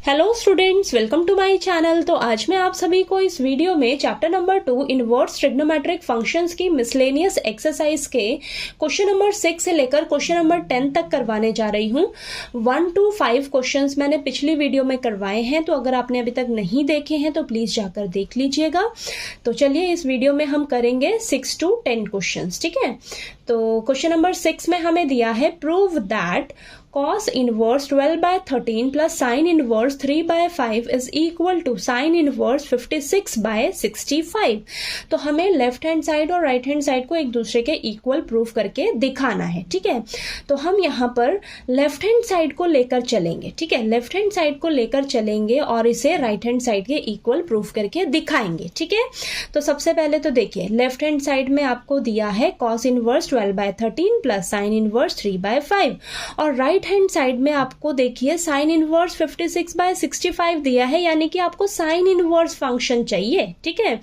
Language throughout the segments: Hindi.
Hello students, welcome to my channel. तो आज मैं आप सभी को इस वीडियो में chapter number 2 inverse trigonometric functions की मिसलेनियस एक्सरसाइज के क्वेश्चन नंबर 6 से लेकर क्वेश्चन नंबर 10 तक करवाने जा रही हूँ। 1 to 5 क्वेश्चंस मैंने पिछली वीडियो में करवाए हैं, तो अगर आपने अभी तक नहीं देखे हैं तो प्लीज जाकर देख लीजिएगा। तो चलिए इस वीडियो में हम करेंगे 6 to 10 क्वेश्चन, ठीक है। तो क्वेश्चन नंबर 6 में हमें दिया है prove that cos inverse 12/13 plus sin inverse 3/5 is equal to sin inverse 56/65। तो हमें लेफ्ट हैंड साइड और राइट हैंड साइड को एक दूसरे के इक्वल प्रूफ करके दिखाना है, ठीक है। तो हम यहाँ पर लेफ्ट हैंड साइड को लेकर चलेंगे, ठीक है। लेफ्ट हैंड साइड को लेकर चलेंगे और इसे राइट हैंड साइड के इक्वल प्रूफ करके दिखाएंगे, ठीक है। तो सबसे पहले तो देखिए, लेफ्ट हैंड साइड में आपको दिया है cos inverse 12/13 plus sin inverse 3/5 और राइट हैंड साइड में आपको देखिए साइन इनवर्स 56/65 दिया है, यानी कि आपको साइन इनवर्स फंक्शन चाहिए, ठीक है।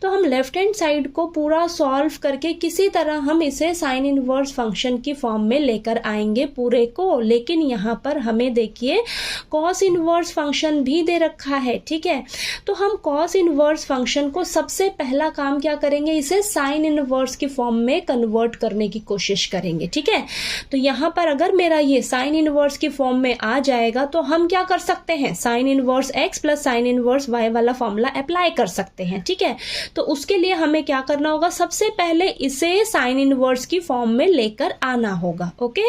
तो हम लेफ्ट हैंड साइड को पूरा सॉल्व करके किसी तरह हम इसे साइन इनवर्स फंक्शन की फॉर्म में लेकर आएंगे पूरे को। लेकिन यहाँ पर हमें देखिए कॉस इनवर्स फंक्शन भी दे रखा है, ठीक है। तो हम कॉस इनवर्स फंक्शन को सबसे पहला काम क्या करेंगे, इसे साइन इनवर्स की फॉर्म में कन्वर्ट करने की कोशिश करेंगे, ठीक है। तो यहाँ पर अगर मेरा ये साइन इनवर्स की फॉर्म में आ जाएगा तो हम क्या कर सकते हैं, sign inverse x plus sine inverse y वाला फॉर्मूला अप्लाई कर सकते हैं, ठीक है। तो उसके लिए हमें क्या करना होगा, सबसे पहले इसे साइन इनवर्स की फॉर्म में लेकर आना होगा, ओके।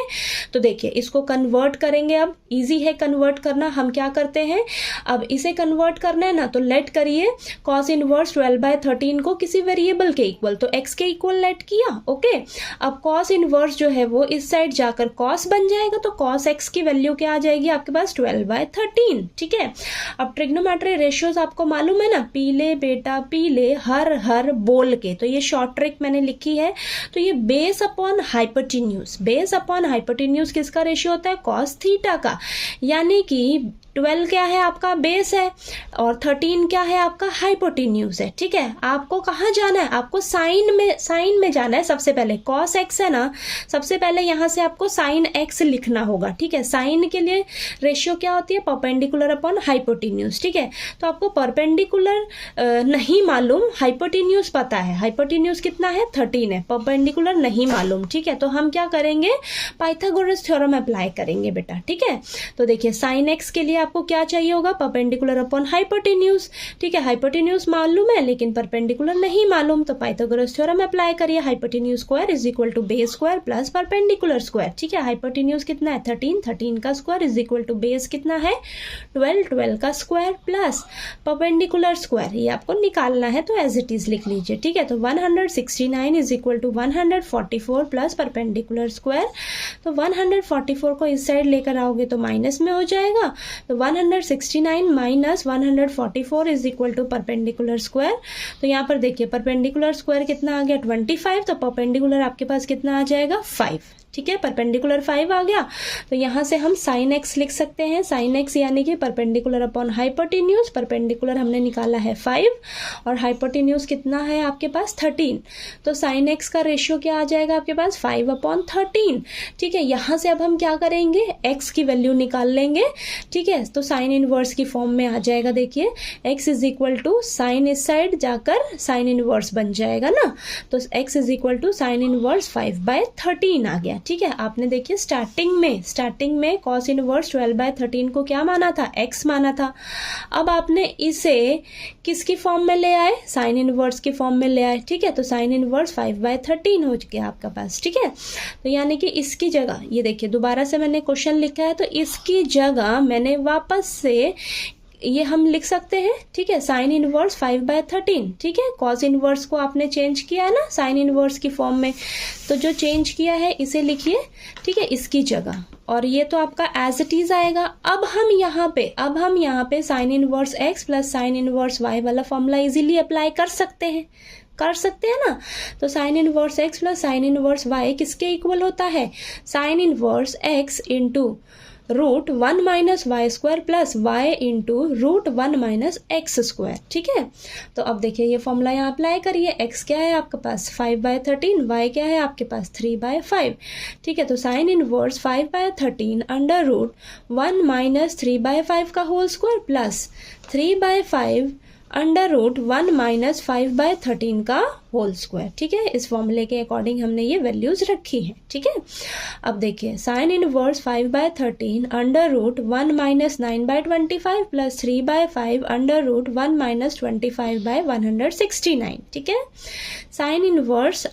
तो देखिए इसको कन्वर्ट करेंगे, अब इजी है कन्वर्ट करना। हम क्या करते हैं, अब इसे कन्वर्ट करना है ना, तो लेट करिए कॉस इनवर्स 12/13 को किसी वेरिएबल के इक्वल, तो x के इक्वल लेट किया, ओके। अब कॉस इनवर्स जो है वो इस साइड जाकर कॉस बन जाएगा, तो कॉस x की वैल्यू क्या आ जाएगी आपके पास 12/13, ठीक है। अब ट्रिग्नोमेट्री रेशियोज आपको मालूम है ना, पीले बेटा पीले हर हर बोल के, तो ये शॉर्ट ट्रिक मैंने लिखी है। तो ये base upon hypotenuse, base upon hypotenuse किसका रेशियो होता है, कॉस थीटा का। यानी कि 12 क्या है आपका बेस है और 13 क्या है आपका हाइपोटेन्यूज है, ठीक है। आपको कहाँ जाना है, आपको साइन में जाना है। सबसे पहले कॉस एक्स है ना, सबसे पहले यहाँ से आपको साइन एक्स लिखना होगा, ठीक है। साइन के लिए रेशियो क्या होती है, परपेंडिकुलर अपॉन हाइपोटेन्यूज, ठीक है। तो आपको परपेंडिकुलर नहीं मालूम, हाइपोटेन्यूज पता है। हाइपोटेन्यूज कितना है, 13 है, परपेंडिकुलर नहीं मालूम, ठीक है। तो हम क्या करेंगे, पाइथागोरस थ्योरम अप्लाई करेंगे बेटा, ठीक है। तो देखिए साइन एक्स के लिए आपको क्या चाहिए होगा, परपेंडिकुलर अपॉन हाइपोटेन्यूज, ठीक है। हाइपोटेन्यूज मालूम है लेकिन परपेंडिकुलर नहीं मालूम, तो पाइथागोरस थ्योरम अप्लाई करिए। Hypotenuse square is equal to base square plus perpendicular square, ठीक है। हाइपोटेन्यूज कितना है 13, 13 का square is equal to base कितना है 12, 12 का स्क्वायर प्लस परपेंडिकुलर स्क्वायर, ये आपको निकालना है तो एज इट इज लिख लीजिए, ठीक है। तो 169 is equal to 144 plus perpendicular square. तो 144 को इस साइड लेकर आओगे तो माइनस में हो जाएगा, तो 169 minus 144 is equal to perpendicular square. तो यहाँ पर देखिए परपेंडिकुलर स्क्वायर कितना आ गया 25, तो परपेंडिकुलर आपके पास कितना आ जाएगा 5, ठीक है। परपेंडिकुलर 5 आ गया, तो यहाँ से हम साइन एक्स लिख सकते हैं। साइन एक्स यानी कि परपेंडिकुलर अपॉन हाइपोटेन्यूज, परपेंडिकुलर हमने निकाला है 5 और हाइपोटेन्यूज कितना है आपके पास 13, तो साइन एक्स का रेशियो क्या आ जाएगा आपके पास 5/13, ठीक है। यहाँ से अब हम क्या करेंगे, एक्स की वैल्यू निकाल लेंगे, ठीक है। तो साइन इनवर्स की फॉर्म में आ जाएगा, देखिए x is equal to sine इस साइड जाकर साइन इनवर्स बन जाएगा ना, तो x is equal to sine inverse 5/13 आ गया, ठीक है। आपने देखिए स्टार्टिंग में कॉस इनवर्स 12/13 को क्या माना था, x माना था। अब आपने इसे किसकी फॉर्म में ले आए, साइन इनवर्स की फॉर्म में ले आए, ठीक है। तो साइन इनवर्स 5/13 हो गया आपका पास, ठीक है। तो यानी कि इसकी जगह ये देखिए दोबारा से मैंने क्वेश्चन लिखा है, तो इसकी जगह मैंने वापस से ये हम लिख सकते हैं, ठीक है, साइन इनवर्स 5/13, ठीक है। कॉस इनवर्स को आपने चेंज किया है ना साइन इनवर्स की फॉर्म में, तो जो चेंज किया है इसे लिखिए, ठीक है, इसकी जगह, और ये तो आपका एज इट इज आएगा। अब हम यहाँ पे sine inverse x plus sine inverse y वाला फॉर्मूला इजीली अप्लाई कर सकते हैं ना। तो sine inverse x plus sine inverse y किसके इक्वल होता है, sine inverse x into root 1 minus y square plus y into root 1 minus x square. ठीक है, तो अब देखिए ये फॉर्मूला यहाँ अप्लाई करिए। एक्स क्या है आपके पास 5/13, वाई क्या है आपके पास 3/5। ठीक है, तो sine inverse 5/13 under root 1 minus 3/5 का whole square plus 3/5 under root 1 minus 5/13 का होल स्क्वायर। ठीक है, इस फॉर्मूले के अकॉर्डिंग हमने ये वैल्यूज रखी है। ठीक है, अब देखिए sine inverse 5/13 under root 1 minus 9/25 plus 3/5 under root 1 minus 25/169। ठीक है, sine inverse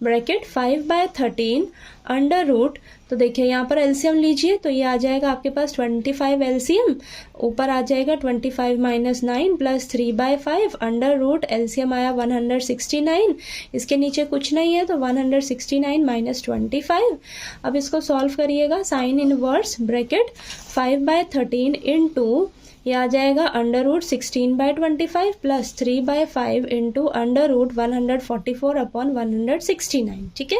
bracket 5/13 under root, तो देखिए यहाँ पर एलसीएम लीजिए तो ये आ जाएगा आपके पास 25 एलसीएम, ऊपर आ जाएगा 25 minus 9 plus 3/5 under root, LCM आया 169, इसके नीचे कुछ नहीं है तो 169 माइनस 25। अब इसको सॉल्व करिएगा। साइन इनवर्स ब्रैकेट 5/13 इंटू ये आ जाएगा under root 16/25 plus 3/5 into under root 144/169। ठीक है,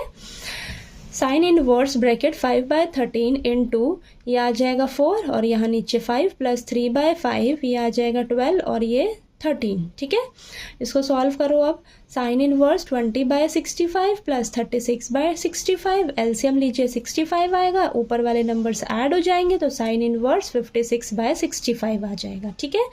साइन इनवर्स ब्रैकेट 5/13 इंटू ये आ जाएगा 4 और यहाँ नीचे 5 प्लस 3/5 ये आ जाएगा 12 और ये 13। ठीक है, इसको सॉल्व करो। अब साइन इनवर्स 20/65 प्लस 36/65, एलसीएम लीजिए 65 आएगा, ऊपर वाले नंबर्स ऐड हो जाएंगे तो साइन इनवर्स 56/65 आ जाएगा। ठीक है,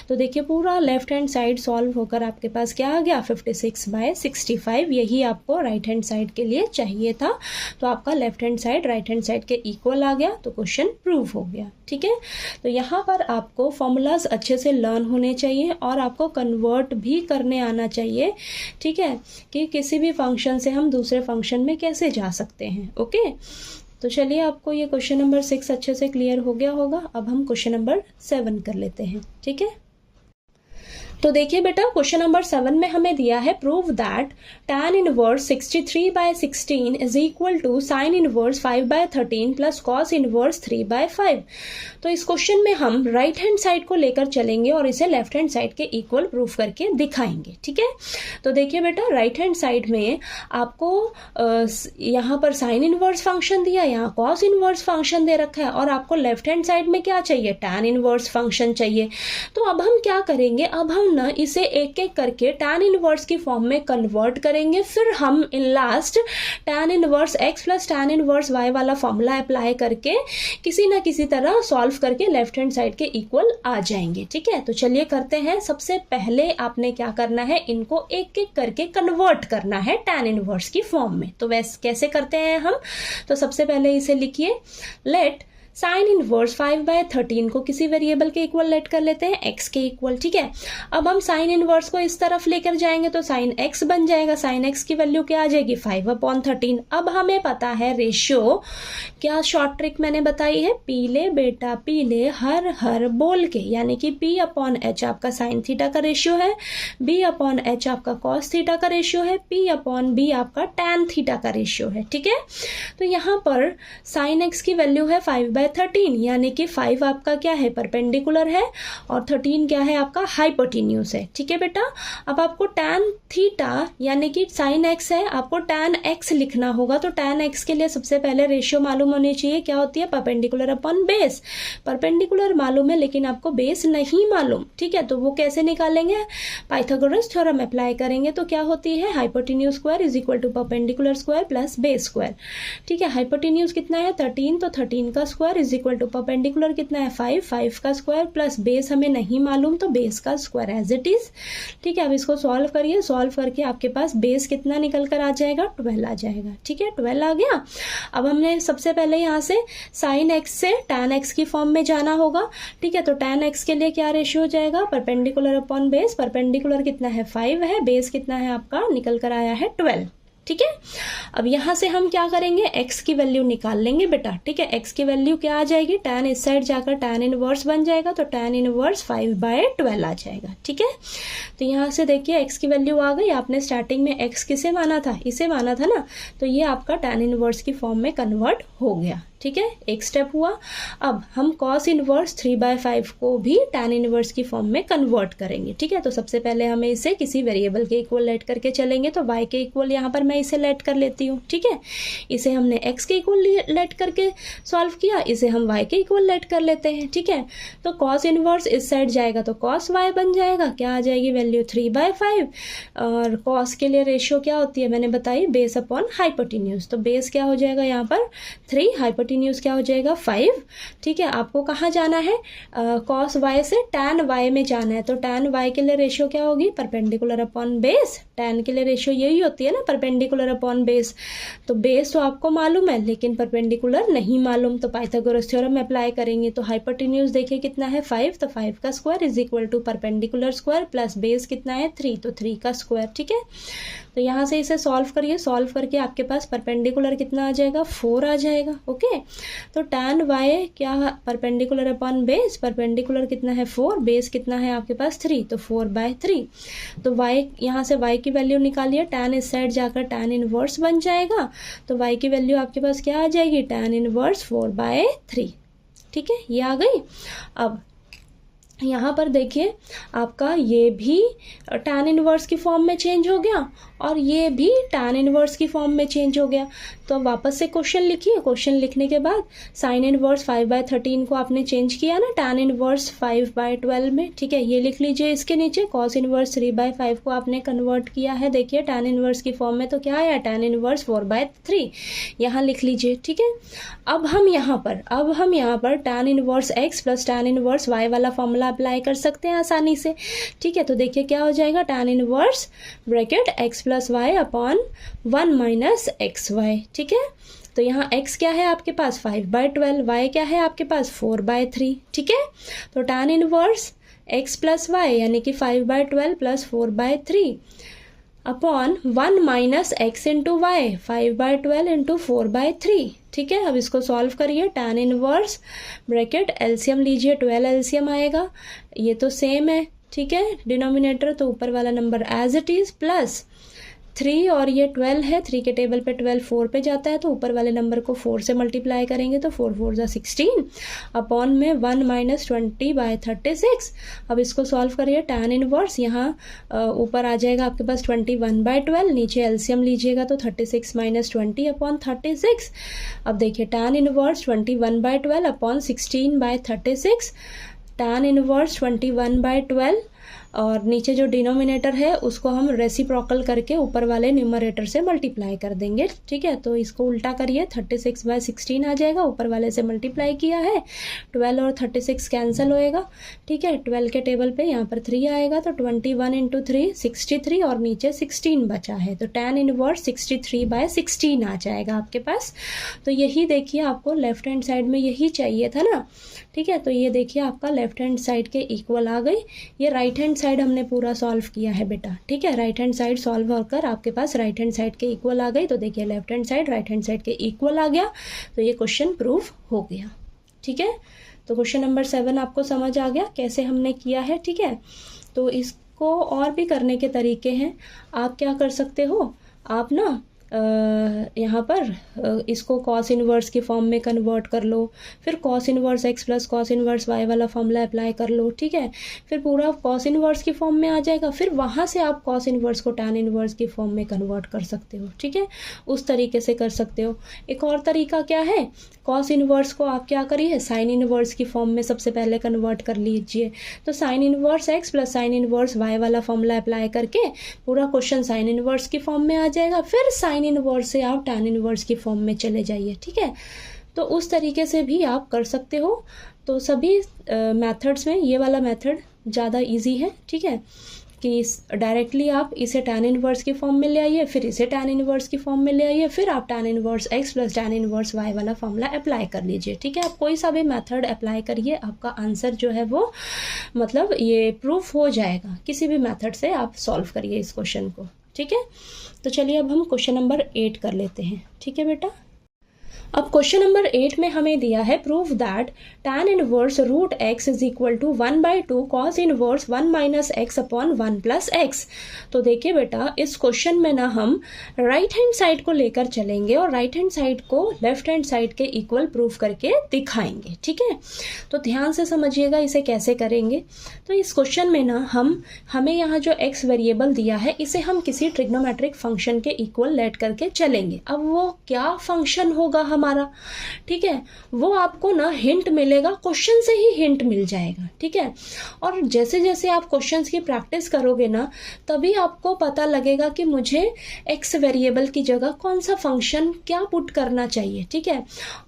तो देखिए पूरा लेफ्ट हैंड साइड सॉल्व होकर आपके पास क्या आ गया 56/65। यही आपको राइट हैंड साइड के लिए चाहिए था, तो आपका left hand side right hand side के इक्वल आ गया, तो क्वेश्चन प्रूव हो गया। ठीक है, तो यहाँ पर आपको फॉर्मूलाज अच्छे से लर्न होने चाहिए और आपको कन्वर्ट भी करने आना चाहिए। ठीक है, कि किसी भी फंक्शन से हम दूसरे फंक्शन में कैसे जा सकते हैं। ओके, तो चलिए आपको ये क्वेश्चन नंबर 6 अच्छे से क्लियर हो गया होगा। अब हम क्वेश्चन नंबर 7 कर लेते हैं। ठीक है, तो देखिए बेटा क्वेश्चन नंबर 7 में हमें दिया है prove that tan inverse 63/16 is equal to sine inverse 5/13 plus cos inverse 3/5। तो इस क्वेश्चन में हम राइट हैंड साइड को लेकर चलेंगे और इसे लेफ्ट हैंड साइड के इक्वल प्रूफ करके दिखाएंगे। ठीक है, तो देखिए बेटा राइट हैंड साइड में आपको यहाँ पर साइन इनवर्स फंक्शन दिया, यहाँ कॉस इनवर्स फंक्शन दे रखा है और आपको लेफ्ट हैंड साइड में क्या चाहिए tan इनवर्स फंक्शन चाहिए। तो अब हम क्या करेंगे, अब हम ना इसे एक एक करके tan इनवर्स की फॉर्म में कन्वर्ट करेंगे, फिर हम in last tan inverse x plus tan inverse y वाला फॉर्मूला अप्लाई करके किसी ना किसी तरह सॉल्व करके लेफ्ट हैंड साइड के इक्वल आ जाएंगे। ठीक है, तो चलिए करते हैं। सबसे पहले आपने क्या करना है, इनको एक एक करके कन्वर्ट करना है tan इनवर्स की फॉर्म में। तो वैसे कैसे करते हैं हम, तो सबसे पहले इसे लिखिए, लेट साइन इनवर्स 5/13 को किसी वेरिएबल के इक्वल लेट कर लेते हैं, x के इक्वल। ठीक है, अब हम साइन इनवर्स को इस तरफ लेकर जाएंगे तो साइन x बन जाएगा। साइन x की वैल्यू क्या आ जाएगी 5/13। अब हमें पता है रेशियो, क्या शॉर्ट ट्रिक मैंने बताई है, पीले बेटा पीले हर हर बोल के, यानी कि p/h आपका साइन थीटा का रेशियो है, b/h आपका कॉस थीटा का रेशियो है, p/b आपका टैन थीटा का रेशियो है। ठीक है, तो यहाँ पर साइन x की वैल्यू है 5/13, यानी कि 5 आपका क्या है परपेंडिकुलर है और 13 क्या है आपका हाइपोटेन्यूज है। ठीक है बेटा, अब आपको tan थीटा यानी कि sin x है, आपको tan x लिखना होगा। तो tan x के लिए सबसे पहले रेशियो मालूम होनी चाहिए, क्या होती है परपेंडिकुलर अपॉन बेस। परपेंडिकुलर मालूम है लेकिन आपको बेस नहीं मालूम। ठीक है, तो वो कैसे निकालेंगे, पाइथागोरस थ्योरम अप्लाई करेंगे तो क्या होती है hypotenuse square is equal to perpendicular square plus base square. ठीक है, हाइपोटेन्यूज कितना है 13, तो 13 का square is equal to perpendicular कितना है 5 का स्क्वायर प्लस बेस हमें नहीं मालूम तो बेस का स्क्वायर एज इट इज। ठीक है, अब इसको सॉल्व करिए, सॉल्व करके आपके पास बेस कितना निकल कर आ जाएगा 12 आ जाएगा। ठीक है, 12 आ गया। अब हमने सबसे पहले यहाँ से साइन एक्स से टैन एक्स की फॉर्म में जाना होगा। ठीक है, तो टैन एक्स के लिए क्या रेशियो हो जाएगा परपेंडिकुलर अपॉन बेस। परपेंडिकुलर कितना है 5 है, बेस कितना है आपका निकल कर आया है 12। ठीक है, अब यहाँ से हम क्या करेंगे x की वैल्यू निकाल लेंगे बेटा। ठीक है, x की वैल्यू क्या आ जाएगी, tan इस साइड जाकर tan इनवर्स बन जाएगा तो tan इनवर्स 5/12 आ जाएगा। ठीक है, तो यहाँ से देखिए x की वैल्यू आ गई। आपने स्टार्टिंग में x किसे माना था, इसे माना था ना, तो ये आपका tan इनवर्स की फॉर्म में कन्वर्ट हो गया। ठीक है, एक स्टेप हुआ। अब हम कॉस इनवर्स 3/5 को भी tan इनवर्स की फॉर्म में कन्वर्ट करेंगे। ठीक है, तो सबसे पहले हमें इसे किसी वेरिएबल के इक्वल लेट करके चलेंगे, तो y के इक्वल यहाँ पर मैं इसे लेट कर लेती हूँ। ठीक है, इसे हमने x के इक्वल लेट करके सॉल्व किया, इसे हम y के इक्वल लेट कर लेते हैं। ठीक है, तो कॉस इनवर्स इस साइड जाएगा तो कॉस y बन जाएगा, क्या आ जाएगी वैल्यू 3/5। और कॉस के लिए रेशियो क्या होती है मैंने बताई, बेस अपॉन हाइपोटेन्यूज। तो बेस क्या हो जाएगा यहाँ पर 3, हाइपोटेन्यूज क्या हो जाएगा 5। ठीक है, आपको कहाँ जाना है, कॉस y से tan y में जाना है, तो tan y के लिए रेशियो क्या होगी, परपेंडिकुलर अपॉन बेस। tan के लिए रेशियो यही होती है ना, परपेंडिकुलर अपॉन बेस। तो बेस तो आपको मालूम है लेकिन परपेंडिकुलर नहीं मालूम, तो पाइथागोरस थ्योरम अप्लाई करेंगे। तो हाइपोटेन्यूज देखिए कितना है 5, तो 5 का square is equal to perpendicular square plus base कितना है 3, तो 3 का स्क्वायर। ठीक है, तो यहाँ से इसे सॉल्व करिए, सॉल्व करके आपके पास परपेंडिकुलर कितना आ जाएगा 4 आ जाएगा। ओके, तो tan y क्या परपेंडिकुलर अपॉन बेस, परपेंडिकुलर कितना है 4, बेस कितना है आपके पास 3, तो 4/3। तो y यहाँ से y की वैल्यू निकालिए, tan इस साइड जाकर tan इनवर्स बन जाएगा, तो y की वैल्यू आपके पास क्या आ जाएगी, tan इनवर्स 4/3। ठीक है, ये आ गई। अब यहाँ पर देखिए आपका ये भी tan इनवर्स की फॉर्म में चेंज हो गया और ये भी tan इनवर्स की फॉर्म में चेंज हो गया। तो अब वापस से क्वेश्चन लिखिए, क्वेश्चन लिखने के बाद साइन इनवर्स 5/13 को आपने चेंज किया ना tan इनवर्स 5/12 में। ठीक है, ये लिख लीजिए इसके नीचे। कॉस इनवर्स 3/5 को आपने कन्वर्ट किया है, देखिए tan इनवर्स की फॉर्म में, तो क्या आया tan इनवर्स 4/3, यहाँ लिख लीजिए। ठीक है, अब हम यहाँ पर tan inverse x plus tan inverse y वाला फॉर्मूला अप्लाई कर सकते हैं आसानी से। ठीक है, तो देखिए क्या हो जाएगा, tan inverse bracket x plus y upon 1 minus x y. ठीक है, तो यहाँ x क्या है आपके पास 5/12, y क्या है आपके पास 4/3। ठीक है, तो tan inverse x plus y यानी कि 5/12 plus 4/3 upon 1 minus x into y 5/12 into 4/3। ठीक है, अब इसको सॉल्व करिए, tan इनवर्स ब्रैकेट एलसीएम लीजिए, 12 एलसीएम आएगा, ये तो सेम है। ठीक है, डिनोमिनेटर तो ऊपर वाला number as it is plus 3 और ये 12 है, 3 के टेबल पे 12 4 पे जाता है, तो ऊपर वाले नंबर को 4 से मल्टीप्लाई करेंगे तो 4 4 जा 16 अपॉन में 1 माइनस 20/36। अब इसको सॉल्व करिए, tan इनवर्स यहाँ ऊपर आ जाएगा आपके पास 21/12, नीचे एलसीएम लीजिएगा तो 36 माइनस 20 अपॉन 36। अब देखिए tan inverse 21/12 upon 16/36, tan inverse 21/12 और नीचे जो डिनोमिनेटर है उसको हम रेसिप्रोकल करके ऊपर वाले न्यूमरेटर से मल्टीप्लाई कर देंगे। ठीक है, तो इसको उल्टा करिए, 36/16 आ जाएगा, ऊपर वाले से मल्टीप्लाई किया है, 12 और 36 कैंसिल होएगा। ठीक है, 12 के टेबल पे यहाँ पर 3 आएगा, तो 21 इंटू 3 63 और नीचे 16 बचा है, तो tan इनवर्स 63/16 आ जाएगा आपके पास। तो यही देखिए आपको लेफ्ट हैंड साइड में यही चाहिए था ना। ठीक है, तो ये देखिए आपका लेफ्ट हैंड साइड के इक्वल आ गई, ये राइट हैंड साइड हमने पूरा सॉल्व किया है बेटा। ठीक है, राइट हैंड साइड सॉल्व होकर आपके पास राइट हैंड साइड के इक्वल आ गई, तो देखिए left hand side right hand side के इक्वल आ गया, तो ये क्वेश्चन प्रूफ हो गया। ठीक है, तो क्वेश्चन नंबर 7 आपको समझ आ गया कैसे हमने किया है। ठीक है, तो इसको और भी करने के तरीके हैं, आप क्या कर सकते हो, आप ना यहाँ पर इसको कॉस इनवर्स की फॉर्म में कन्वर्ट कर लो, फिर cos inverse x plus cos inverse y वाला फॉर्मूला अप्लाई कर लो। ठीक है, फिर पूरा कॉस इनवर्स की फॉर्म में आ जाएगा, फिर वहाँ से आप कॉस इनवर्स को tan इनवर्स की फॉर्म में कन्वर्ट कर सकते हो। ठीक है, उस तरीके से कर सकते हो। एक और तरीका क्या है, कॉस इनवर्स को आप क्या करिए, साइन इनवर्स की फॉर्म में सबसे पहले कन्वर्ट कर लीजिए, तो sine inverse x plus sine inverse y वाला फॉर्मूला अप्लाई करके पूरा क्वेश्चन साइन इनवर्स की फॉर्म में आ जाएगा, फिर साइन इनवर्स से आप tan इनवर्स की फॉर्म में चले जाइए। ठीक है, तो उस तरीके से भी आप कर सकते हो। तो सभी मेथड्स में ये वाला मेथड ज़्यादा इजी है। ठीक है, कि डायरेक्टली आप इसे tan इनवर्स की फॉर्म में ले आइए, फिर इसे tan इनवर्स की फॉर्म में ले आइए, फिर आप tan inverse x plus tan inverse y वाला फॉर्मूला अप्लाई कर लीजिए। ठीक है, आप कोई सा भी मेथड अप्लाई करिए, आपका आंसर जो है वो मतलब ये प्रूफ हो जाएगा। किसी भी मेथड से आप सॉल्व करिए इस क्वेश्चन को। ठीक है, तो चलिए अब हम क्वेश्चन नंबर 8 कर लेते हैं। ठीक है बेटा, अब क्वेश्चन नंबर 8 में हमें दिया है prove that tan inverse root x is equal to 1/2 cos inverse 1 minus x upon 1 plus x. तो देखिए बेटा, इस क्वेश्चन में ना हम राइट हैंड साइड को लेकर चलेंगे और राइट हैंड साइड को लेफ्ट हैंड साइड के इक्वल प्रूव करके दिखाएंगे। ठीक है, तो ध्यान से समझिएगा इसे कैसे करेंगे। तो इस क्वेश्चन में ना हमें यहाँ जो x वेरिएबल दिया है इसे हम किसी ट्रिग्नोमेट्रिक फंक्शन के इक्वल लेट करके चलेंगे। अब वो क्या फंक्शन होगा हमारा, ठीक है, वो आपको ना हिंट मिलेगा, क्वेश्चन से ही हिंट मिल जाएगा। ठीक है, और जैसे जैसे आप क्वेश्चंस की प्रैक्टिस करोगे ना तभी आपको पता लगेगा कि मुझे एक्स वेरिएबल की जगह कौन सा फंक्शन क्या पुट करना चाहिए। ठीक है,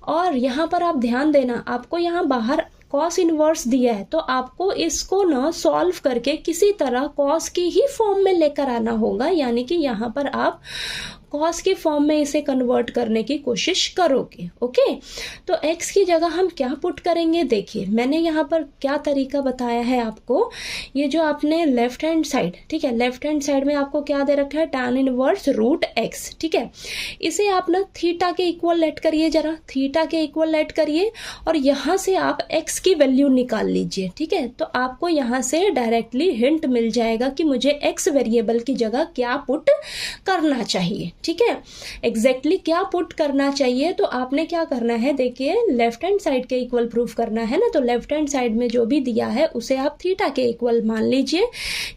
और यहाँ पर आप ध्यान देना, आपको यहाँ बाहर कॉस इनवर्स दिया है तो आपको इसको ना सॉल्व करके किसी तरह कॉस की ही फॉर्म में लेकर आना होगा, यानी कि यहाँ पर आप कॉस की फॉर्म में इसे कन्वर्ट करने की कोशिश करोगे। ओके, तो x की जगह हम क्या पुट करेंगे, देखिए मैंने यहाँ पर क्या तरीका बताया है आपको। ये जो आपने लेफ्ट हैंड साइड, ठीक है, लेफ्ट हैंड साइड में आपको क्या दे रखा है, tan इनवर्स रूट x। ठीक है, इसे आप ना थीटा के इक्वल लेट करिए, जरा थीटा के इक्वल लेट करिए और यहाँ से आप x की वैल्यू निकाल लीजिए। ठीक है, तो आपको यहाँ से डायरेक्टली हिंट मिल जाएगा कि मुझे x वेरिएबल की जगह क्या पुट करना चाहिए। ठीक है, एग्जैक्टली क्या पुट करना चाहिए, तो आपने क्या करना है, देखिए लेफ्ट हैंड साइड के इक्वल प्रूफ करना है ना, तो लेफ्ट हैंड साइड में जो भी दिया है उसे आप थीटा के इक्वल मान लीजिए।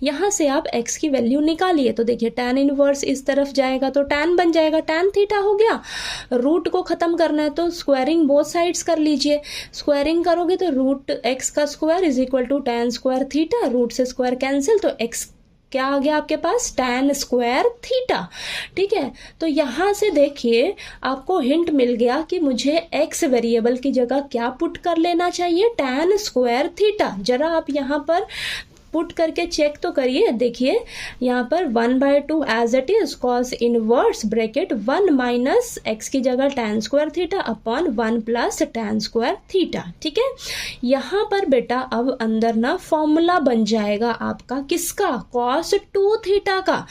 यहाँ से आप x की वैल्यू निकालिए, तो देखिए tan इनवर्स इस तरफ जाएगा तो tan बन जाएगा, tan थीटा हो गया। रूट को खत्म करना है तो स्क्वायरिंग बोथ साइड्स कर लीजिए, स्क्वायरिंग करोगे तो रूट x का square is equal to tan square theta, root से स्क्वायर कैंसिल, तो x क्या आ गया आपके पास, tan स्क्वायर थीटा। ठीक है, तो यहाँ से देखिए आपको हिंट मिल गया कि मुझे x वेरिएबल की जगह क्या पुट कर लेना चाहिए, tan स्क्वायर थीटा। जरा आप यहाँ पर पुट करके चेक तो करिए, देखिए यहाँ पर 1/2 as it is cos inverse bracket 1 minus x की जगह tan square theta upon 1 plus tan square theta. ठीक है, यहाँ पर बेटा अब अंदर ना फॉर्मूला बन जाएगा आपका, किसका, cos 2 थीटा का,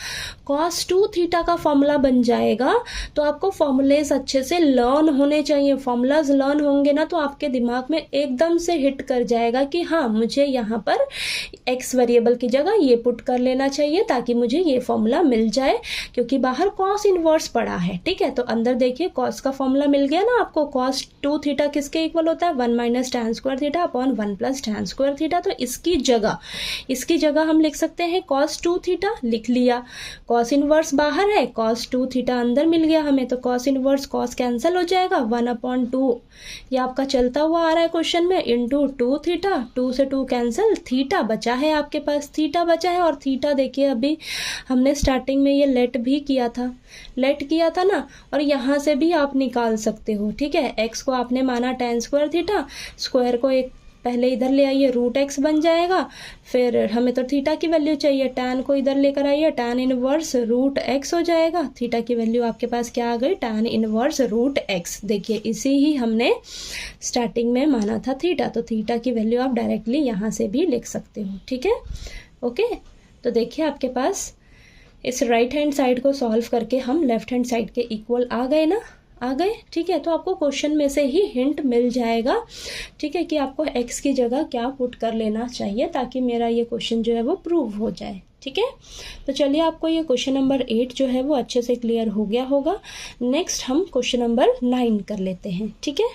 cos 2 थीटा का फॉर्मूला बन जाएगा। तो आपको फॉर्मूलेज अच्छे से लर्न होने चाहिए, फॉर्मूलाज लर्न होंगे ना तो आपके दिमाग में एकदम से हिट कर जाएगा कि हाँ मुझे यहाँ पर x वेरिएबल की जगह ये पुट कर लेना चाहिए ताकि मुझे ये फॉर्मूला मिल जाए, क्योंकि बाहर कॉस इनवर्स पड़ा है। ठीक है, तो अंदर देखिए कॉस का फॉर्मूला मिल गया ना आपको, cos 2 थीटा किसके इक्वल होता है, 1 minus tan square theta upon 1 plus tan square theta. तो इसकी जगह हम लिख सकते हैं cos 2 थीटा, लिख लिया। cos इनवर्स बाहर है, cos 2 थीटा अंदर मिल गया हमें, तो cos इनवर्स cos कैंसिल हो जाएगा, 1/2 ये आपका चलता हुआ आ रहा है क्वेश्चन में, इंटू 2 थीटा, 2 से 2 कैंसिल, थीटा बचा है आपके पास, थीटा बचा है। और थीटा देखिए अभी हमने स्टार्टिंग में ये लेट भी किया था ना, और यहाँ से भी आप निकाल सकते हो। ठीक है, x को आपने माना tan स्क्वायर थीटा, स्क्वायर को एक पहले इधर ले आइए, रूट x बन जाएगा, फिर हमें तो थीटा की वैल्यू चाहिए, tan को इधर लेकर आइए, tan इनवर्स रूट x हो जाएगा, थीटा की वैल्यू आपके पास क्या आ गई, tan इनवर्स रूट x। देखिए इसी ही हमने स्टार्टिंग में माना था थीटा, तो थीटा की वैल्यू आप डायरेक्टली यहाँ से भी लिख सकते हो। ठीक है, ओके, तो देखिए आपके पास इस राइट हैंड साइड को सॉल्व करके हम लेफ्ट हैंड साइड के इक्वल आ गए ना, आ गए। ठीक है, तो आपको क्वेश्चन में से ही हिंट मिल जाएगा, ठीक है, कि आपको x की जगह क्या पुट कर लेना चाहिए ताकि मेरा ये क्वेश्चन जो है वो प्रूव हो जाए। ठीक है, तो चलिए आपको ये क्वेश्चन नंबर 8 जो है वो अच्छे से क्लियर हो गया होगा। नेक्स्ट हम क्वेश्चन नंबर 9 कर लेते हैं। ठीक है,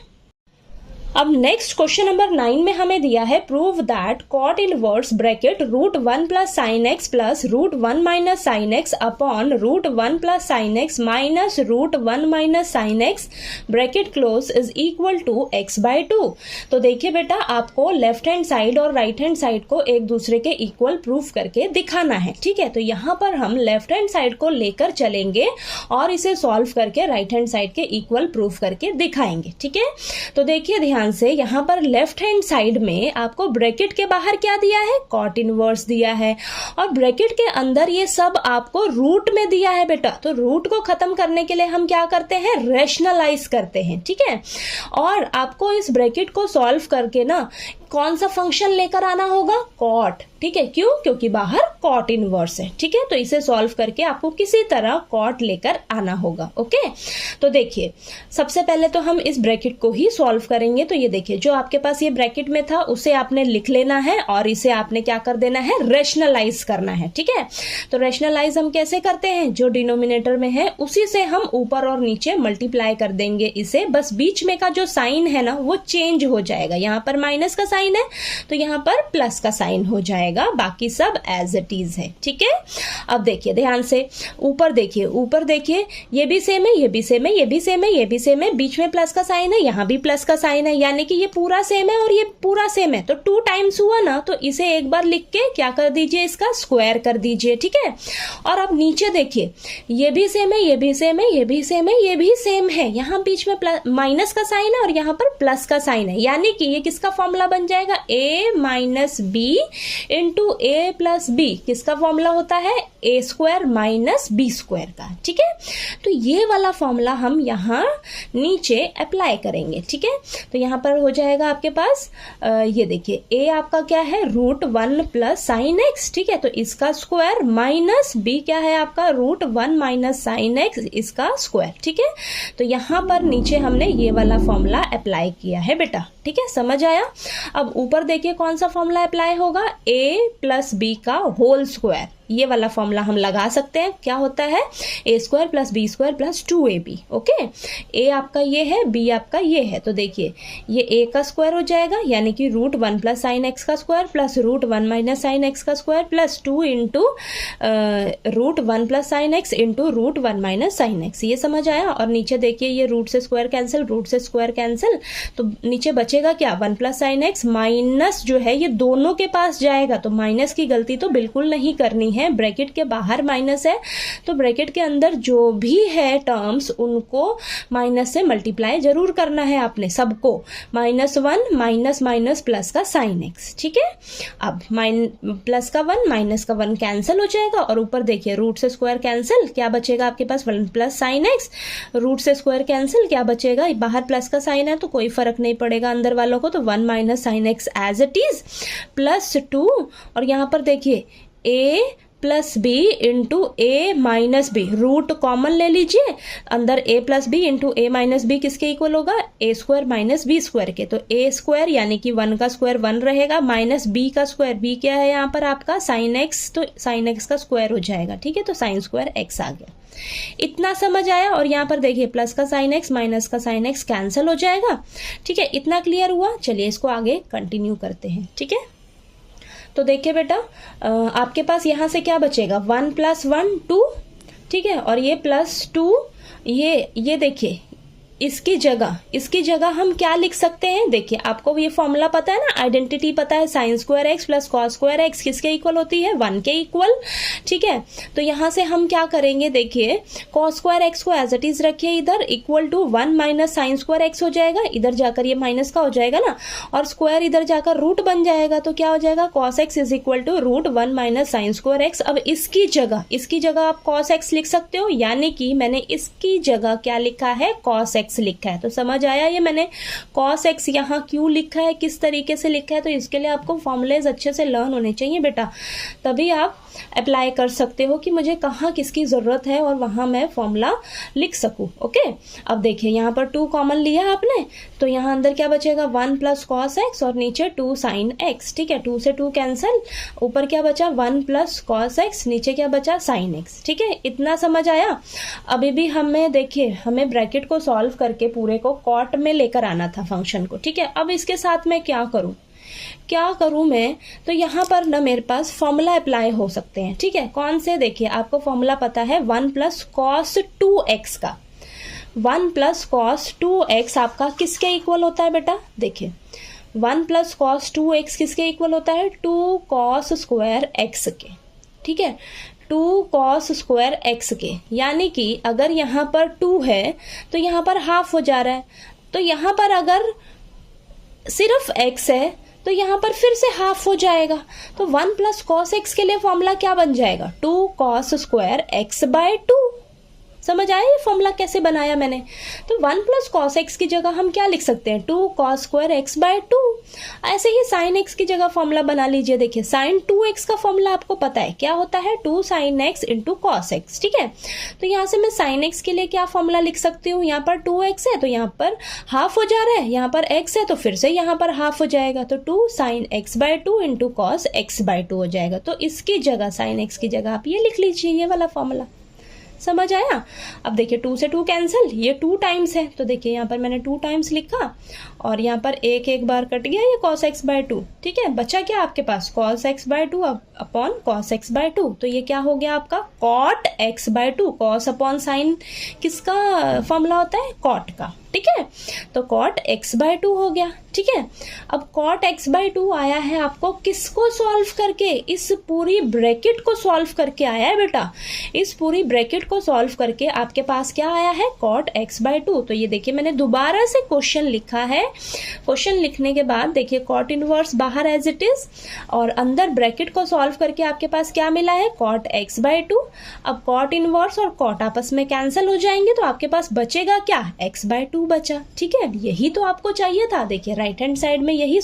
अब नेक्स्ट क्वेश्चन नंबर 9 में हमें दिया है prove that cot inverse bracket √1 plus sine x plus √1 minus sine x upon √1 plus sine x minus √1 minus sine x bracket close is equal to x/2। तो देखिए बेटा आपको लेफ्ट हैंड साइड और राइट हैंड साइड को एक दूसरे के इक्वल प्रूफ करके दिखाना है। ठीक है, तो यहाँ पर हम लेफ्ट हैंड साइड को लेकर चलेंगे और इसे सॉल्व करके राइट हैंड साइड के इक्वल प्रूफ करके दिखाएंगे। ठीक है, तो देखिए ध्यान से यहाँ पर लेफ्ट हैंड साइड में आपको ब्रैकेट के बाहर क्या दिया है, कॉट इनवर्स दिया है, और ब्रैकेट के अंदर ये सब आपको रूट में दिया है बेटा। तो रूट को खत्म करने के लिए हम क्या करते हैं, रेशनलाइज करते हैं। ठीक है, और आपको इस ब्रैकेट को सॉल्व करके ना कौन सा फंक्शन लेकर आना होगा, कॉट, ठीक है, क्यों, क्योंकि बाहर कॉट इनवर्स है, ठीक है। तो इसे सॉल्व करके आपको किसी तरह कॉट लेकर आना होगा। ओके, तो देखिए सबसे पहले तो हम इस ब्रैकेट को ही सॉल्व करेंगे। तो ये देखिए जो आपके पास ये ब्रैकेट में था उसे आपने लिख लेना है और इसे आपने क्या कर देना है, रेशनलाइज करना है, ठीक है। तो रेशनलाइज हम कैसे करते हैं, जो डिनोमिनेटर में है उसी से हम ऊपर और नीचे मल्टीप्लाई कर देंगे इसे, बस बीच में का जो साइन है ना वो चेंज हो जाएगा, यहां पर माइनस का साइन है तो यहां पर प्लस का साइन हो जाएगा, बाकी सब एज इट इज है, ठीक है। अब देखिए ध्यान से ऊपर देखिए, ऊपर देखिए ये भी सेम है, ये भी सेम है, ये भी सेम है, ये भी सेम है, बीच में प्लस का साइन है, यहां भी प्लस का साइन है, यानी कि ये पूरा सेम है और ये पूरा सेम है। तो 2 टाइम्स हुआ ना, तो इसे एक बार लिख के क्या कर दीजिए, इसका स्क्वायर कर दीजिए, ठीक है। और अब नीचे देखिए ये भी सेम है, ये भी सेम है, ये भी सेम है, ये भी सेम है, यहां बीच में माइनस का साइन है और यहां पर प्लस का साइन है, यानी कि ये किसका फॉर्मूला बन जाएगा, a minus b into a plus b, किसका फॉर्मूला होता है, a square minus b square का, ठीक है। तो ये वाला फॉर्मूला हम यहाँ नीचे अप्लाई करेंगे, ठीक है। तो यहाँ पर हो जाएगा आपके पास ये देखिए a आपका क्या है, √1 प्लस साइन एक्स, ठीक है। तो इसका स्क्वायर माइनस b क्या है आपका, √1 माइनस साइन एक्स, इसका स्क्वायर, ठीक है। तो यहाँ पर नीचे हमने ये वाला फॉर्मूला अप्लाई किया है बेटा, ठीक है, समझ आया। अब ऊपर देखिए कौन सा फॉर्मूला अप्लाई होगा, a प्लस बी का होल स्क्वायर, ये वाला फॉर्मूला हम लगा सकते हैं, क्या होता है, a square plus b square plus 2ab, okay. a आपका ये है, b आपका ये है, तो देखिए ये a का स्क्वायर हो जाएगा, यानी कि √1 प्लस साइन एक्स का square plus √1 minus sine x का square plus 2 into √1 plus sine x into √1 minus sine x, ये समझ आया। और नीचे देखिए ये रूट से स्क्वायर कैंसिल, रूट से स्क्वायर कैंसिल, तो नीचे बचेगा क्या, 1 प्लस साइन एक्स, माइनस जो है ये दोनों के पास जाएगा, तो माइनस की गलती तो बिल्कुल नहीं करनी है, ब्रैकेट के बाहर माइनस है तो ब्रैकेट के अंदर जो भी है टर्म्स उनको माइनस से मल्टीप्लाई जरूर करना है आपने, सबको, -1 माइनस माइनस प्लस का साइन एक्स, ठीक है। अब प्लस का 1 माइनस का 1 कैंसिल हो जाएगा और ऊपर देखिए रूट से स्क्वायर कैंसिल, क्या बचेगा आपके पास, 1 प्लस साइन एक्स, रूट से स्क्वायर कैंसिल, क्या बचेगा, बाहर प्लस का साइन है तो कोई फर्क नहीं पड़ेगा अंदर वालों को, तो 1 minus sine x as it is plus 2, और यहाँ पर देखिए a plus b into a minus b, root common ले लीजिए, अंदर a plus b into a minus b किसके इक्वल होगा, a square minus b square के, तो a स्क्वायर यानी कि 1 का स्क्वायर 1 रहेगा, माइनस b का स्क्वायर, b क्या है यहाँ पर आपका साइन एक्स, तो साइन एक्स का स्क्वायर हो जाएगा, ठीक है। तो साइन स्क्वायर x आ गया, इतना समझ आया। और यहाँ पर देखिए प्लस का साइन एक्स माइनस का साइन एक्स कैंसिल हो जाएगा, ठीक है, इतना क्लियर हुआ। चलिए इसको आगे कंटिन्यू करते हैं, ठीक है। तो देखिए बेटा आपके पास यहाँ से क्या बचेगा, 1 प्लस 1 2, ठीक है, और ये प्लस 2, ये देखिए इसकी जगह हम क्या लिख सकते हैं, देखिए आपको ये फॉर्मूला पता है ना, आइडेंटिटी पता है, sign square x plus cos square x किसके इक्वल होती है, 1 के इक्वल, ठीक है। तो यहाँ से हम क्या करेंगे, देखिए कॉस स्क्वायर एक्स को एज इट इज रखिए इधर, equal to 1 minus sine square x हो जाएगा, इधर जाकर ये माइनस का हो जाएगा ना, और स्क्वायर इधर जाकर रूट बन जाएगा, तो क्या हो जाएगा, cos x is equal to √1 minus sine square x. अब इसकी जगह आप कॉस एक्स लिख सकते हो, यानी कि मैंने इसकी जगह क्या लिखा है, कॉस एक्स लिखा है। तो समझ आया ये मैंने cos x यहाँ क्यों लिखा है, किस तरीके से लिखा है, तो इसके लिए आपको फॉर्मूलेज अच्छे से लर्न होने चाहिए बेटा, तभी आप अप्लाई कर सकते हो कि मुझे कहाँ किसकी जरूरत है और वहां मैं फॉर्मूला लिख सकूं। ओके, अब देखिए यहाँ पर 2 कॉमन लिया आपने, तो यहाँ अंदर क्या बचेगा, 1 प्लस कॉस एक्स और नीचे 2 साइन एक्स, ठीक है, 2 से 2 कैंसिल, ऊपर क्या बचा 1 प्लस कॉस एक्स, नीचे क्या बचा साइन एक्स, ठीक है, इतना समझ आया। अभी भी हमें देखिए हमें ब्रैकेट को सॉल्व करके पूरे को कॉट में लेकर आना था फंक्शन को, ठीक है। अब इसके साथ मैं क्या करूं मैं, तो यहाँ पर ना मेरे पास फॉर्मूला अप्लाई हो सकते हैं, ठीक है। कौन से, देखिए आपको फॉर्मूला पता है 1 प्लस कॉस 2x का, 1 प्लस कॉस 2x आपका किसके इक्वल होता है बेटा, देखिए 1 प्लस कॉस 2x किसके इक्वल होता है, 2 कॉस स्क्वायर x के, ठीक है, 2 कॉस स्क्वायर x के, यानी कि अगर यहाँ पर 2 है तो यहाँ पर हाफ हो जा रहा है, तो यहाँ पर अगर सिर्फ x है तो यहाँ पर फिर से हाफ हो जाएगा, तो 1 प्लस कॉस एक्स के लिए फॉर्मूला क्या बन जाएगा, 2 कॉस स्क्वायर एक्स बाय 2, समझ आया ये फॉर्मूला कैसे बनाया मैंने? तो 1 प्लस कॉस एक्स की जगह हम क्या लिख सकते हैं, 2 कॉस स्क्वायर एक्स बाय 2। ऐसे ही साइन एक्स की जगह फॉर्मूला बना लीजिए। देखिए साइन 2x का फॉर्मूला आपको पता है क्या होता है, 2 sine x into cos x. ठीक है, तो यहाँ से मैं साइन एक्स के लिए क्या फॉर्मूला लिख सकती हूँ, यहाँ पर 2x है तो यहाँ पर हाफ हो जा रहा है, यहाँ पर x है तो फिर से यहाँ पर हाफ हो जाएगा, तो 2 sine x by 2 into cos x by 2 हो जाएगा। तो इसकी जगह साइन एक्स की जगह आप ये लिख लीजिए, ये वाला फॉर्मूला। समझ आया? अब देखिए 2 से 2 कैंसिल, ये 2 टाइम्स है तो देखिए यहाँ पर मैंने 2 टाइम्स लिखा और यहाँ पर एक बार कट गया ये cos x बाय 2। ठीक है, बचा क्या आपके पास, cos x by 2 upon cos x by 2। तो ये क्या हो गया आपका cot x बाय 2। cos अपॉन साइन किसका फॉर्मूला होता है, cot का। ठीक है, तो cot x बाय 2 हो गया। ठीक है, अब cot x बाय 2 आया है आपको किसको सॉल्व करके, इस पूरी ब्रैकेट को सॉल्व करके आया है बेटा। इस पूरी ब्रैकेट को सॉल्व करके आपके पास क्या आया है, cot x बाय 2। तो ये देखिए मैंने दोबारा से क्वेश्चन लिखा है। क्वेश्चन लिखने के बाद देखिए cot इनवर्स बाहर एज इट इज और अंदर ब्रैकेट को सॉल्व करके आपके पास क्या मिला है, cot x बाय 2। अब cot इनवर्स और cot आपस में कैंसिल हो जाएंगे तो आपके पास बचेगा क्या, x बाय 2 बचा। ठीक है, यही तो आपको चाहिए था। देखिए राइट हैंड साइड में यही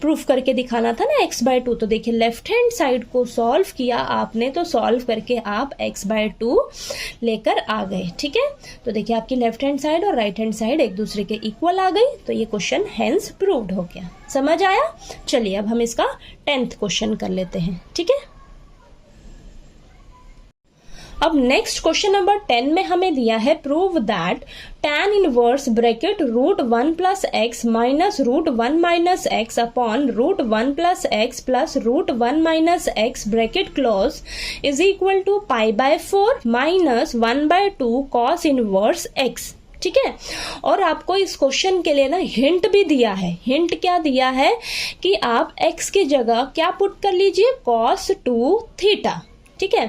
प्रूफ करके दिखाना था ना x बाय 2। तो देखिए लेफ्ट हैंड साइड को सॉल्व किया आपने, तो सॉल्व करके आप x बाय 2 लेकर आ गए। ठीक है, तो देखिए आपकी लेफ्ट हैंड साइड और राइट हैंड साइड एक दूसरे के इक्वल आ गई, तो ये क्वेश्चन हेंस प्रूव्ड हो गया। समझ आया? चलिए अब हम इसका 10th क्वेश्चन कर लेते हैं। ठीक है, अब नेक्स्ट क्वेश्चन नंबर 10 में हमें दिया है prove that tan inverse bracket √1 plus x minus √1 minus x upon √1 plus x plus √1 minus x bracket close is equal to π/4 minus 1/2 cos inverse x. ठीक है, और आपको इस क्वेश्चन के लिए ना हिंट भी दिया है। हिंट क्या दिया है कि आप x की जगह क्या पुट कर लीजिए, cos 2 थीटा। ठीक है,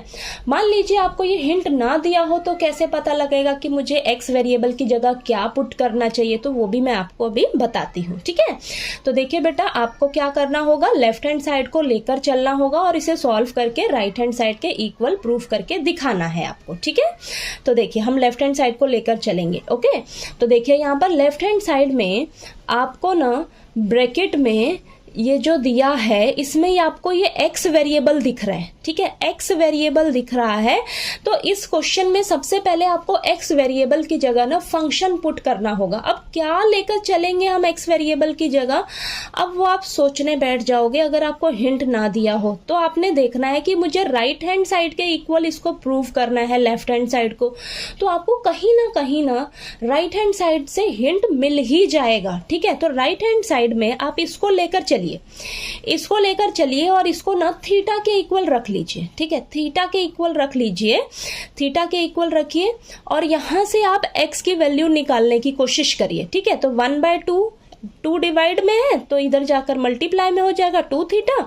मान लीजिए आपको ये हिंट ना दिया हो तो कैसे पता लगेगा कि मुझे x वेरिएबल की जगह क्या पुट करना चाहिए, तो वो भी मैं आपको अभी बताती हूँ। ठीक है, तो देखिए बेटा आपको क्या करना होगा, लेफ्ट हैंड साइड को लेकर चलना होगा और इसे सॉल्व करके राइट हैंड साइड के इक्वल प्रूफ करके दिखाना है आपको। ठीक है, तो देखिए हम लेफ्ट हैंड साइड को लेकर चलेंगे। ओके, तो देखिए यहाँ पर लेफ्ट हैंड साइड में आपको ना ब्रैकेट में ये जो दिया है इसमें ही आपको ये x वेरिएबल दिख रहा है। ठीक है, x वेरिएबल दिख रहा है, तो इस क्वेश्चन में सबसे पहले आपको x वेरिएबल की जगह ना फंक्शन पुट करना होगा। अब क्या लेकर चलेंगे हम x वेरिएबल की जगह, अब वो आप सोचने बैठ जाओगे अगर आपको हिंट ना दिया हो। तो आपने देखना है कि मुझे राइट हैंड साइड के इक्वल इसको प्रूव करना है लेफ्ट हैंड साइड को, तो आपको कहीं ना राइट हैंड साइड से हिंट मिल ही जाएगा। ठीक है, तो राइट हैंड साइड में आप इसको लेकर चलिए, इसको लेकर चलिए और इसको ना थीटा के इक्वल रख लीजिए। ठीक है, थीटा के इक्वल रख लीजिए, थीटा के इक्वल रखिए और यहां से आप x की वैल्यू निकालने की कोशिश करिए। ठीक है, तो 1/2 2 डिवाइड में है तो इधर जाकर मल्टीप्लाई में हो जाएगा 2 थीटा,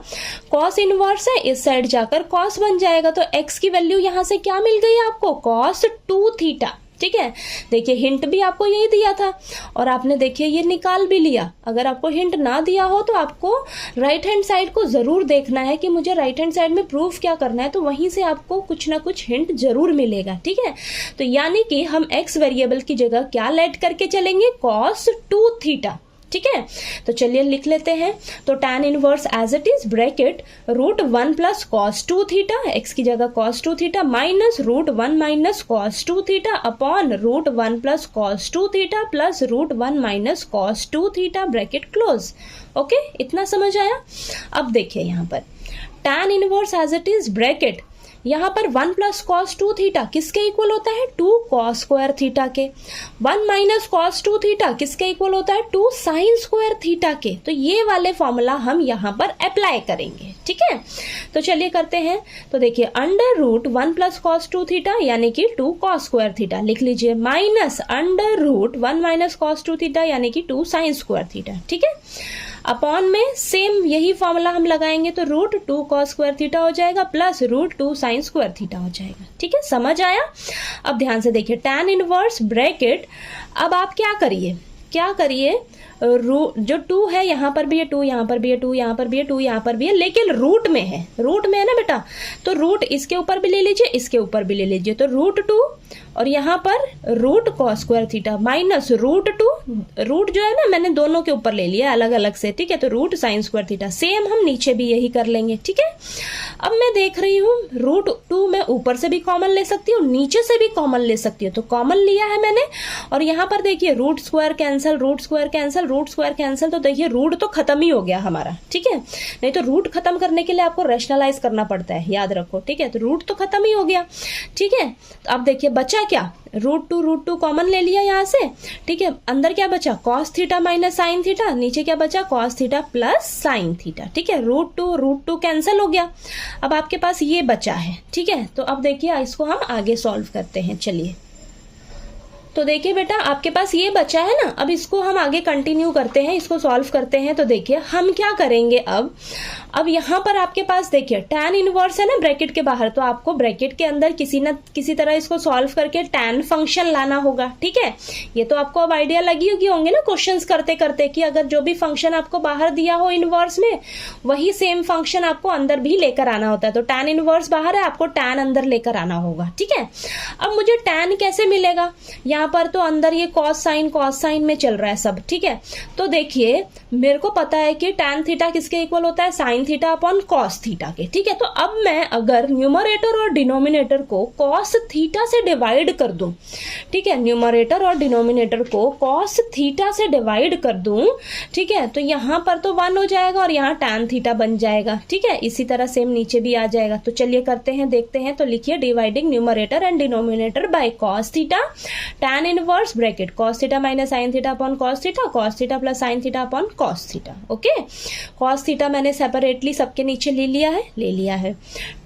कॉस इनवर्स है इस साइड जाकर कॉस बन जाएगा, तो x की वैल्यू यहां से क्या मिल गई आपको, cos 2 थीटा। ठीक है, देखिए हिंट भी आपको यही दिया था और आपने देखिए ये निकाल भी लिया। अगर आपको हिंट ना दिया हो तो आपको राइट हैंड साइड को जरूर देखना है कि मुझे राइट हैंड साइड में प्रूफ क्या करना है, तो वहीं से आपको कुछ ना कुछ हिंट जरूर मिलेगा। ठीक है, तो यानी कि हम x वेरिएबल की जगह क्या लेट करके चलेंगे, cos 2 थीटा। ठीक है, तो चलिए लिख लेते हैं। तो tan inverse as it is bracket √1 plus cos 2 theta, x की जगह cos 2 theta minus √1 minus cos 2 theta upon √1 plus cos 2 theta plus √1 minus cos 2 theta bracket close. Okay, इतना समझ आया? अब देखिए यहाँ पर tan inverse as it is bracket, यहाँ पर 1 प्लस cos 2 थीटा किसके इक्वल होता है, 2 cos स्क्वायर थीटा के। 1 माइनस cos 2 थीटा किसके इक्वल होता है, 2 साइन स्क्वायर थीटा के। तो ये वाले फॉर्मूला हम यहाँ पर अप्लाई करेंगे। ठीक है, तो चलिए करते हैं। तो देखिए √1 प्लस cos 2 थीटा यानी कि 2 cos स्क्वायर थीटा लिख लीजिए, माइनस √1 माइनस cos 2 थीटा यानी कि 2 साइन स्क्वायर थीटा। ठीक है, अपॉन में सेम यही फॉर्मूला हम लगाएंगे तो √2 cos स्क्वायर थीटा हो जाएगा प्लस √2 साइन स्क्वायर थीटा हो जाएगा। ठीक है, समझ आया? अब ध्यान से देखिए tan इनवर्स ब्रैकेट, अब आप क्या करिए, क्या करिए, जो 2 है यहाँ पर भी है 2, यहाँ पर भी है 2, यहाँ पर भी है 2, यहाँ पर भी है, लेकिन रूट में है ना बेटा, तो रूट इसके ऊपर भी ले लीजिए, इसके ऊपर भी ले लीजिए, तो √2 और यहाँ पर root cos square theta minus √2, root जो है ना मैंने दोनों के ऊपर ले लिया अलग अलग से, ठीक है, तो root sine square theta. Same हम नीचे भी यही कर लेंगे, ठीक है। अब मैं देख रही हूँ √2 मैं ऊपर से भी कॉमन ले सकती हूँ, नीचे से भी कॉमन ले सकती हूँ, तो कॉमन लिया है मैंने, और यहाँ पर देखिए root square cancel, root square cancel, root square cancel, तो देखिए रूट तो खत्म ही हो गया हमारा, ठीक है। नहीं तो रूट खत्म करने के लिए आपको रैशनलाइज करना पड़ता है, याद रखो, ठीक है। तो रूट तो खत्म ही हो गया, ठीक है। तो अब देखिए बचा क्या, √2 कॉमन ले लिया यहाँ से, ठीक है। अंदर क्या बचा, cos theta minus sine theta, नीचे क्या बचा, cos theta plus sine theta, ठीक है। √2 कैंसिल हो गया, अब आपके पास ये बचा है, ठीक है। तो अब देखिए इसको हम आगे सॉल्व करते हैं, चलिए। तो देखिए बेटा आपके पास ये बचा है ना, अब इसको हम आगे कंटिन्यू करते हैं, इसको सॉल्व करते हैं। तो देखिए हम क्या करेंगे, अब यहाँ पर आपके पास देखिए tan इनवर्स है ना ब्रैकेट के बाहर, तो आपको ब्रैकेट के अंदर किसी न किसी तरह इसको सॉल्व करके tan फंक्शन लाना होगा, ठीक है। ये तो आपको अब आइडिया लगी होंगे ना क्वेश्चंस करते करते, कि अगर जो भी फंक्शन आपको बाहर दिया हो इनवर्स में, वही सेम फंक्शन आपको अंदर भी लेकर आना होता है। तो tan इनवर्स बाहर है, आपको tan अंदर लेकर आना होगा, ठीक है। अब मुझे tan कैसे मिलेगा, यहाँ पर तो अंदर ये कॉस साइन में चल रहा है सब, ठीक है। तो देखिए मेरे को पता है कि tan थीटा किसके इक्वल होता है, sine theta upon cos theta के, ठीक है। तो अब मैं अगर न्यूमरेटर और डिनोमिनेटर को कॉस थीटा से डिवाइड कर दूं, ठीक है, न्यूमरेटर और डिनोमिनेटर को कॉस थीटा से डिवाइड कर दूं, ठीक है, तो यहाँ पर तो 1 हो जाएगा और यहाँ tan थीटा बन जाएगा, ठीक है। इसी तरह सेम नीचे भी आ जाएगा। तो चलिए करते हैं, देखते हैं। तो लिखिए dividing numerator and denominator by cos theta, tan inverse bracket cos theta minus sine theta upon cos theta plus sine theta upon cos theta, okay. cos theta मैंने सेपरेटली सबके नीचे ले लिया है।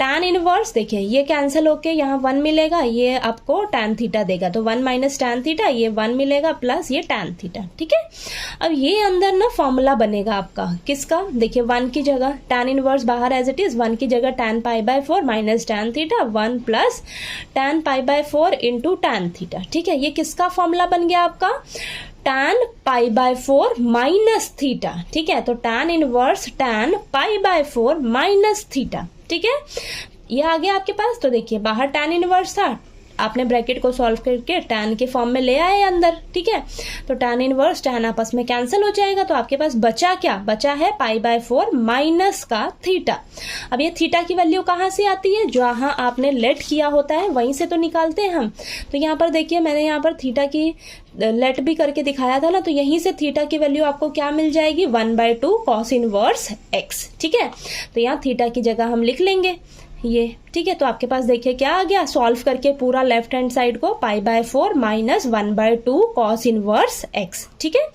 tan इनवर्स देखिए ये कैंसिल होके यहाँ 1 मिलेगा, ये आपको tan थीटा देगा, तो 1 माइनस tan थीटा, ये 1 मिलेगा प्लस ये tan थीटा, ठीक है। अब ये अंदर ना फॉर्मूला बनेगा आपका किसका, देखिए 1 की जगह tan इनवर्स बाहर एज इट इज, 1 की जगह tan π/4 minus tan theta, 1 plus tan π/4 into tan theta, ठीक है। ये किसका फॉर्मूला बन गया आपका, tan π/4 माइनस थीटा, ठीक है। तो tan inverse tan π/4 minus theta, ठीक है, ये आ गया आपके पास। तो देखिए बाहर tan इनवर्स था, आपने ब्रैकेट को सॉल्व करके tan के फॉर्म में ले आए अंदर, ठीक है। तो tan इनवर्स tan आपस में कैंसिल हो जाएगा, तो आपके पास बचा क्या, बचा है π/4 माइनस का थीटा। अब ये थीटा की वैल्यू कहाँ से आती है, जहां आपने लेट किया होता है वहीं से तो निकालते हैं हम। तो यहाँ पर देखिए मैंने यहाँ पर थीटा की लेट भी करके दिखाया था ना, तो यहीं से थीटा की वैल्यू आपको क्या मिल जाएगी, 1/2 cos इनवर्स x, ठीक है। तो यहाँ थीटा की जगह हम लिख लेंगे ये, ठीक है। तो आपके पास देखिए क्या आ गया, सॉल्व करके पूरा लेफ्ट हैंड साइड को π/4 माइनस 1/2 cos इनवर्स x, ठीक है।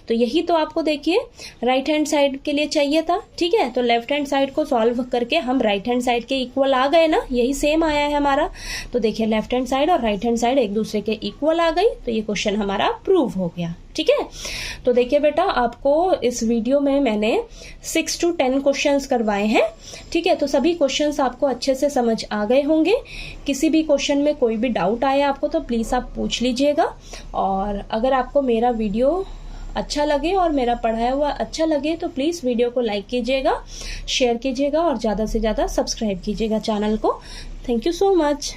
तो यही तो आपको देखिए राइट हैंड साइड के लिए चाहिए था, ठीक है। तो लेफ्ट हैंड साइड को सॉल्व करके हम राइट हैंड साइड के इक्वल आ गए ना, यही सेम आया है हमारा। तो देखिए लेफ्ट हैंड साइड और राइट हैंड साइड एक दूसरे के इक्वल आ गई, तो ये क्वेश्चन हमारा प्रूव हो गया, ठीक है। तो देखिए बेटा आपको इस वीडियो में मैंने 6 to 10 क्वेश्चंस करवाए हैं, ठीक है। तो सभी क्वेश्चंस आपको अच्छे से समझ आ गए होंगे। किसी भी क्वेश्चन में कोई भी डाउट आए आपको तो प्लीज आप पूछ लीजिएगा। और अगर आपको मेरा वीडियो अच्छा लगे और मेरा पढ़ाया हुआ अच्छा लगे तो प्लीज वीडियो को लाइक कीजिएगा, शेयर कीजिएगा और ज्यादा से ज्यादा सब्सक्राइब कीजिएगा चैनल को। Thank you so much.